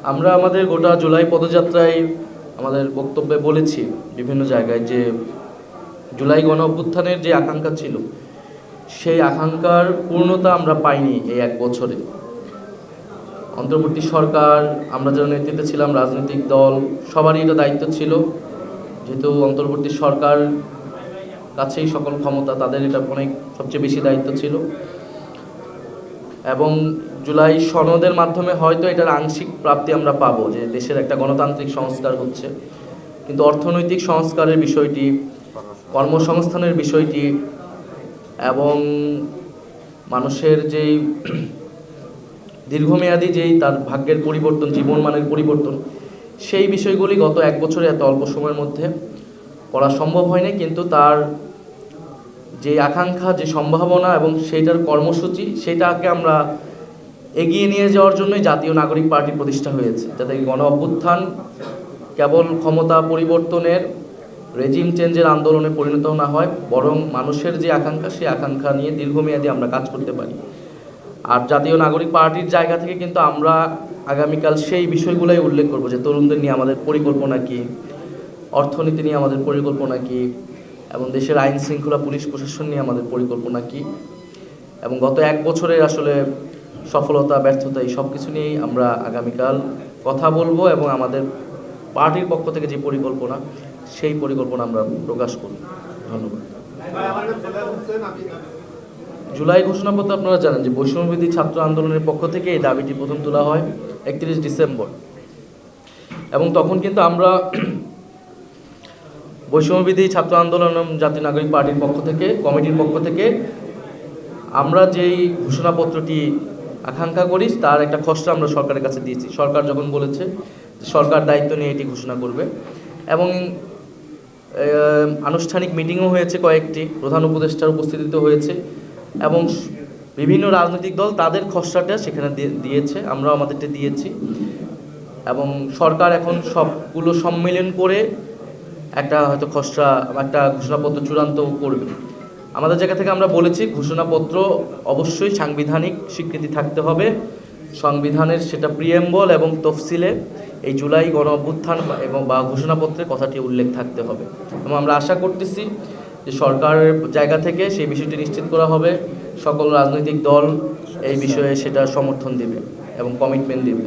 আমরা আমাদের গোটা জুলাই পদযাত্রায় আমাদের বক্তব্যে বলেছি বিভিন্ন জায়গায় যে জুলাই গণ অভ্যুত্থানের যে আকাঙ্ক্ষা ছিল সেই আকাঙ্ক্ষার পূর্ণতা আমরা পাইনি এই এক বছরে। অন্তর্বর্তী সরকার, আমরা যারা নেতৃত্বে ছিলাম, রাজনৈতিক দল, সবারই এটা দায়িত্ব ছিল, যেহেতু অন্তর্বর্তী সরকার কাছেই সকল ক্ষমতা, তাদের এটা অনেক সবচেয়ে বেশি দায়িত্ব ছিল। এবং জুলাই সনদের মাধ্যমে হয়তো এটার আংশিক প্রাপ্তি আমরা পাবো, যে দেশের একটা গণতান্ত্রিক সংস্কার হচ্ছে, কিন্তু অর্থনৈতিক সংস্কারের বিষয়টি, কর্মসংস্থানের বিষয়টি এবং মানুষের যেই দীর্ঘমেয়াদী যেই তার ভাগ্যের পরিবর্তন, জীবনমানের পরিবর্তন, সেই বিষয়গুলি গত এক বছরে এত অল্প সময়ের মধ্যে করা সম্ভব হয়নি। কিন্তু তার যে আকাঙ্ক্ষা, যে সম্ভাবনা এবং সেইটার কর্মসূচি, সেটাকে আমরা এগিয়ে নিয়ে যাওয়ার জন্যই জাতীয় নাগরিক পার্টি প্রতিষ্ঠা হয়েছে, যাতে গণ অভ্যুত্থান কেবল ক্ষমতা পরিবর্তনের, রেজিম চেঞ্জের আন্দোলনে পরিণত না হয়, বরং মানুষের যে আকাঙ্ক্ষা, সেই আকাঙ্ক্ষা নিয়ে দীর্ঘমেয়াদী আমরা কাজ করতে পারি। আর জাতীয় নাগরিক পার্টির জায়গা থেকে কিন্তু আমরা আগামীকাল সেই বিষয়গুলোই উল্লেখ করব, যে তরুণদের নিয়ে আমাদের পরিকল্পনা কী, অর্থনীতি নিয়ে আমাদের পরিকল্পনা কী, এবং দেশের আইন শৃঙ্খলা, পুলিশ প্রশাসন নিয়ে আমাদের পরিকল্পনা কী, এবং গত এক বছরের আসলে সফলতা, ব্যর্থতা, এই সব কিছু নিয়েই আমরা আগামীকাল কথা বলবো এবং আমাদের পার্টির পক্ষ থেকে যে পরিকল্পনা, সেই পরিকল্পনা আমরা প্রকাশ করব। ধন্যবাদ। জুলাই ঘোষণাপত্র আপনারা জানেন যে বৈষম্যবিরোধী ছাত্র আন্দোলনের পক্ষ থেকে এই দাবিটি প্রথম তোলা হয় 31 ডিসেম্বর, এবং তখন কিন্তু আমরা বৈষম্যবিরোধী ছাত্র আন্দোলন জাতীয় নাগরিক পার্টির পক্ষ থেকে, কমিটির পক্ষ থেকে আমরা যেই ঘোষণাপত্রটি আকাঙ্ক্ষা করি তার একটা খসড়া আমরা সরকারের কাছে দিয়েছি। সরকার যখন বলেছে সরকার দায়িত্ব নিয়ে এটি ঘোষণা করবে, এবং আনুষ্ঠানিক মিটিংও হয়েছে, কয়েকটি প্রধান উপদেষ্টার উপস্থিতিতে হয়েছে, এবং বিভিন্ন রাজনৈতিক দল তাদের খসড়াটা সেখানে দিয়েছে, আমরাও আমাদেরটা দিয়েছি, এবং সরকার এখন সবগুলো সম্মেলন করে একটা হয়তো খসড়া, একটা ঘোষণাপত্র চূড়ান্ত করবে। আমাদের জায়গা থেকে আমরা বলেছি ঘোষণাপত্র অবশ্যই সাংবিধানিক স্বীকৃতি থাকতে হবে, সংবিধানের সেটা প্রিএম্বল এবং তফসিলে এই জুলাই গণ অভ্যুত্থান এবং বা ঘোষণাপত্রে কথাটি উল্লেখ থাকতে হবে, এবং আমরা আশা করতেছি যে সরকারের জায়গা থেকে সেই বিষয়টি নিশ্চিত করা হবে, সকল রাজনৈতিক দল এই বিষয়ে সেটা সমর্থন দেবে এবং কমিটমেন্ট দেবে।